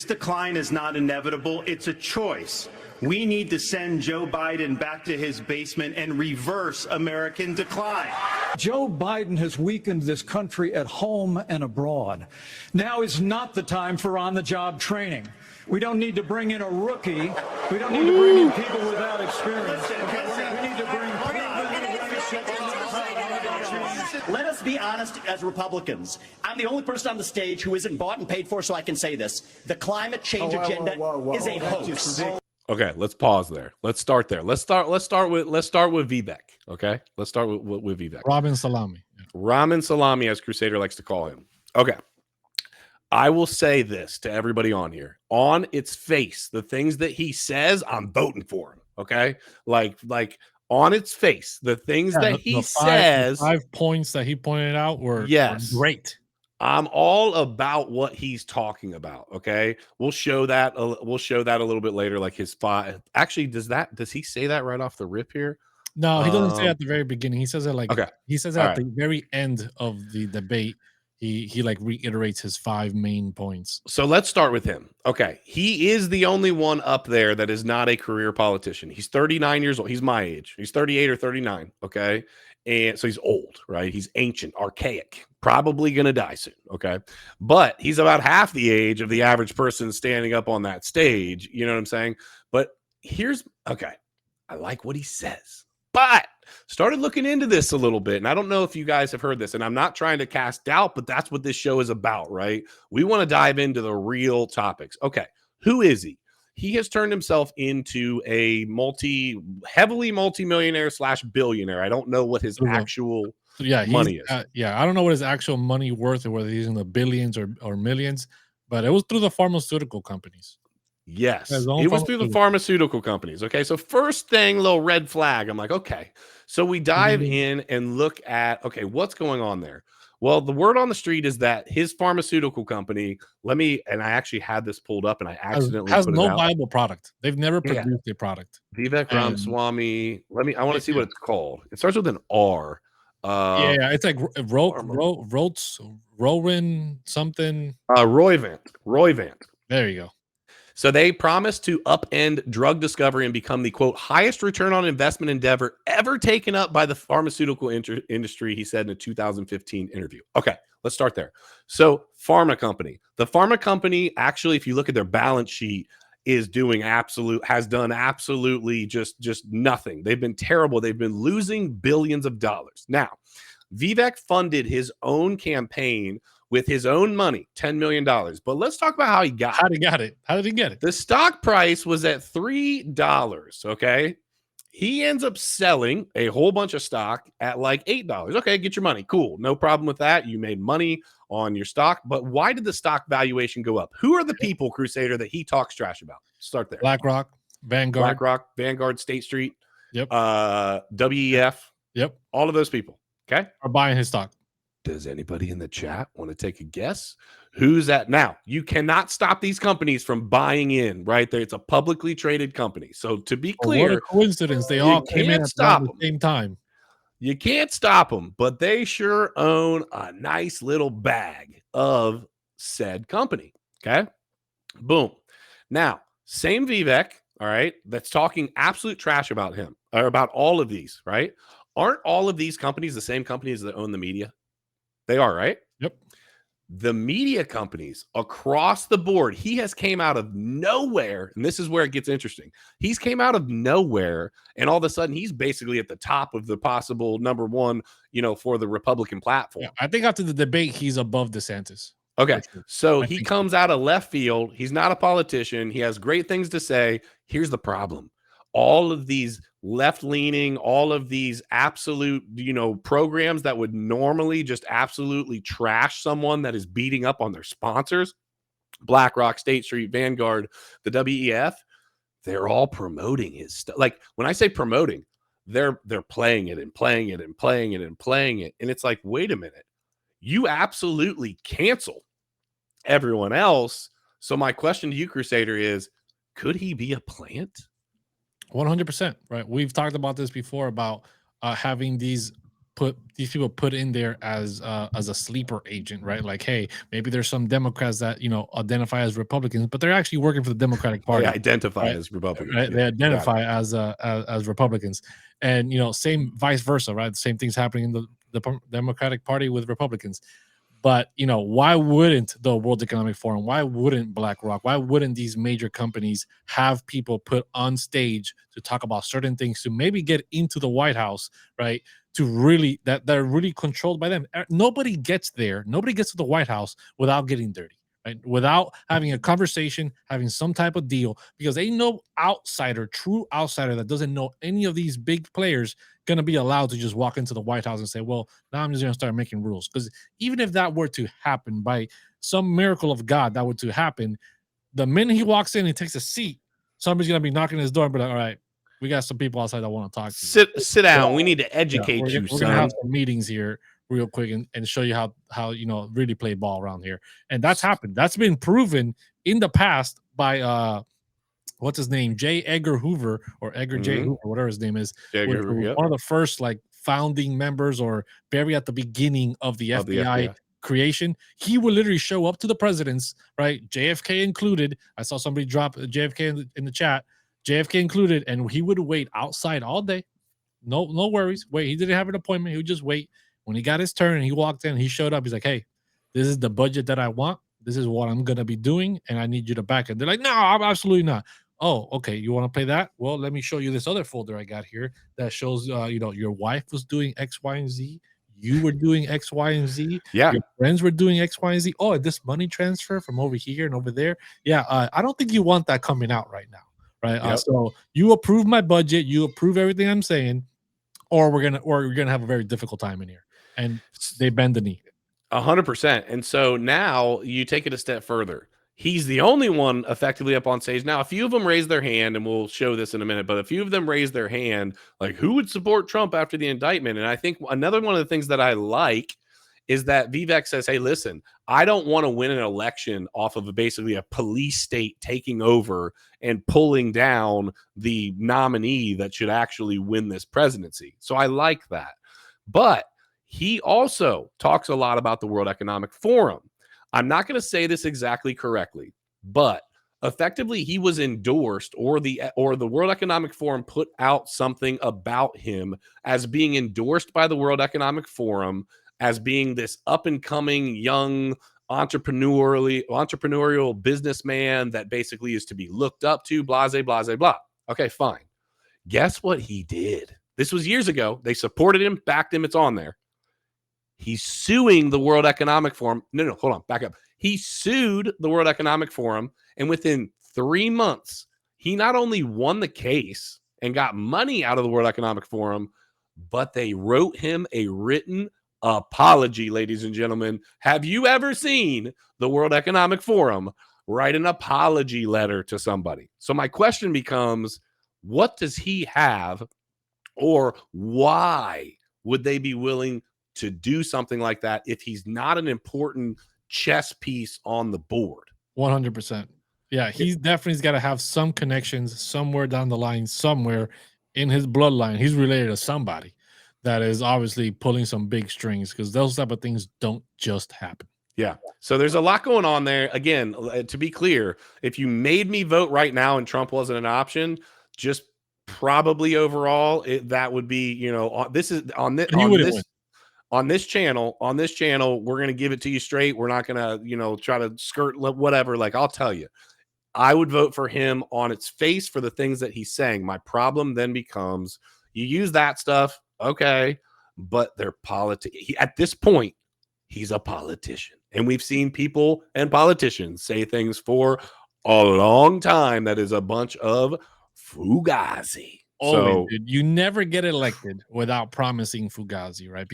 decline is not inevitable. It's a choice. We need to send Joe Biden back to his basement and reverse American decline. Joe Biden has weakened this country at home and abroad. Now is not the time for on-the-job training. We don't need to bring in a rookie. We don't need to bring in people without experience. We need to bring Let us be honest as Republicans. I'm the only person on the stage who isn't bought and paid for, so I can say this. The climate change agenda is a hoax. Okay, let's pause there. Let's start there. Let's start with Vivek. Okay, let's start with Vivek. Ramen Salami. Ramen Salami, as Crusader likes to call him. Okay, I will say this to everybody on here. On its face, the things that he says, I'm voting for him. Okay, like on its face, the things that he says. 5 points that he pointed out were great. I'm all about what he's talking about. Okay, we'll show that. We'll show that a little bit later. Like his five. Actually, does he say that right off the rip here? No, he doesn't say it at the very beginning. He says it he says it at the very end of the debate. He like reiterates his 5 main points. So let's start with him. Okay, he is the only one up there that is not a career politician. He's 39 years old. He's my age. He's 38 or 39. Okay, and so he's old, right? He's ancient, archaic. Probably going to die soon, okay? But he's about half the age of the average person standing up on that stage. You know what I'm saying? But I like what he says. But started looking into this a little bit, and I don't know if you guys have heard this, and I'm not trying to cast doubt, but that's what this show is about, right? We want to dive into the real topics. Okay, who is he? He has turned himself into a heavily multimillionaire / billionaire. I don't know what his actual money is. I don't know what his actual money worth, or whether he's in the billions or millions, but it was through the pharmaceutical companies. Yes, it was through the pharmaceutical companies. Okay, so first thing, little red flag. I'm like, okay. So we dive in and look at, okay, what's going on there? Well, the word on the street is that his pharmaceutical company, and I actually had this pulled up and I accidentally has put no it out. viable product. They've never produced a product. Vivek Ramaswamy. I want to see what it's called. It starts with an R. It's like Rowan something. Roivant. There you go. So they promised to upend drug discovery and become the, quote, highest return on investment endeavor ever taken up by the pharmaceutical industry, he said in a 2015 interview. Okay, let's start there. So pharma company. The pharma company, actually, if you look at their balance sheet, has done absolutely just nothing. They've been terrible. They've been losing billions of dollars. Now, Vivek funded his own campaign with his own money, $10 million. But let's talk about how he got it. How did he get it? The stock price was at $3, okay? He ends up selling a whole bunch of stock at like $8. Okay, get your money. Cool. No problem with that. You made money on your stock. But why did the stock valuation go up? Who are the people, Crusader, that he talks trash about? Start there. BlackRock, Vanguard, State Street, yep. WEF. Yep. All of those people, okay? Are buying his stock. Does anybody in the chat want to take a guess? Who's that? Now, you cannot stop these companies from buying in, right? There, it's a publicly traded company. So to be clear, what a coincidence. They all came in at the same time. You can't stop them, but they sure own a nice little bag of said company. Okay. Boom. Now, same Vivek, all right, that's talking absolute trash about him or about all of these, right? Aren't all of these companies the same companies that own the media? They are, right? Yep. The media companies across the board, he has came out of nowhere, and this is where it gets interesting. He's came out of nowhere, and all of a sudden, he's basically at the top of the possible number one, for the Republican platform. Yeah, I think after the debate, he's above DeSantis. Okay, so he comes out of left field. He's not a politician. He has great things to say. Here's the problem. All of these left-leaning, all of these absolute, programs that would normally just absolutely trash someone that is beating up on their sponsors, BlackRock, State Street, Vanguard, the WEF, they're all promoting his stuff. Like when I say promoting, they're playing it and playing it and playing it and playing it. And it's like, wait a minute, you absolutely cancel everyone else. So my question to you, Crusader, is could he be a plant? 100%, right? We've talked about this before about having these put in there as a sleeper agent, right? Like, hey, maybe there's some Democrats that identify as Republicans, but they're actually working for the Democratic Party. They identify right? as Republicans. Right? Yeah, They identify as Republicans, and same vice versa, right? The same thing's happening in the Democratic Party with Republicans. But why wouldn't the World Economic Forum? Why wouldn't BlackRock? Why wouldn't these major companies have people put on stage to talk about certain things to maybe get into the White House, right? To really that are really controlled by them. Nobody gets there. Nobody gets to the White House without getting dirty, right? Without having a conversation, having some type of deal, because ain't no outsider, true outsider that doesn't know any of these big players going to be allowed to just walk into the White House and say, well, now I'm just going to start making rules. Because even if that were to happen by some miracle of God, that were to happen, the minute he walks in and takes a seat, somebody's going to be knocking his door and be like, all right, we got some people outside that want to talk to you. Sit down. We need to educate you, we're son. gonna have some meetings here real quick and show you how really play ball around here. And that's happened. That's been proven in the past by what's his name? J. Edgar Hoover, or Edgar J. Hoover, whatever his name is. One of the first founding members, or very at the beginning of the FBI creation. He would literally show up to the presidents, right? JFK included. I saw somebody drop JFK in the chat. JFK included, and he would wait outside all day. No worries. Wait, he didn't have an appointment. He would just wait. When he got his turn and he walked in, he showed up. He's like, hey, this is the budget that I want. This is what I'm going to be doing, and I need you to back it. They're like, no, absolutely not. Oh, okay. You want to play that? Well, let me show you this other folder I got here that shows, your wife was doing X, Y, and Z. You were doing X, Y, and Z. Yeah. Your friends were doing X, Y, and Z. Oh, this money transfer from over here and over there. Yeah. I don't think you want that coming out right now. Right. Yep. So you approve my budget. You approve everything I'm saying, or we're gonna have a very difficult time in here. And they bend the knee. 100%. And so now you take it a step further. He's the only one effectively up on stage. Now, a few of them raise their hand, and we'll show this in a minute, but a few of them raise their hand, like, who would support Trump after the indictment? And I think another one of the things that I like is that Vivek says, hey, listen, I don't want to win an election off of basically a police state taking over and pulling down the nominee that should actually win this presidency. So I like that. But he also talks a lot about the World Economic Forum. I'm not going to say this exactly correctly, but effectively he was endorsed, or the World Economic Forum put out something about him as being endorsed by the World Economic Forum as being this up and coming young entrepreneurial businessman that basically is to be looked up to, blase, blase, blah. Okay, fine. Guess what he did? This was years ago. They supported him, backed him. It's on there. He's suing the World Economic Forum. No, hold on. Back up. He sued the World Economic Forum, and within 3 months, he not only won the case and got money out of the World Economic Forum, but they wrote him a written apology, ladies and gentlemen. Have you ever seen the World Economic Forum write an apology letter to somebody? So my question becomes, what does he have, or why would they be willing to do something like that if he's not an important chess piece on the board? 100%. Yeah, he's definitely got to have some connections somewhere down the line, somewhere in his bloodline. He's related to somebody that is obviously pulling some big strings, because those type of things don't just happen. Yeah. So there's a lot going on there. Again, to be clear, if you made me vote right now and Trump wasn't an option, just probably overall, that would be, this is on this channel, we're going to give it to you straight. We're not going to, try to skirt whatever. Like, I'll tell you, I would vote for him on its face for the things that he's saying. My problem then becomes, you use that stuff, okay, but they're at this point, he's a politician. And we've seen people and politicians say things for a long time that is a bunch of fugazi. Always, dude. You never get elected without promising fugazi, right?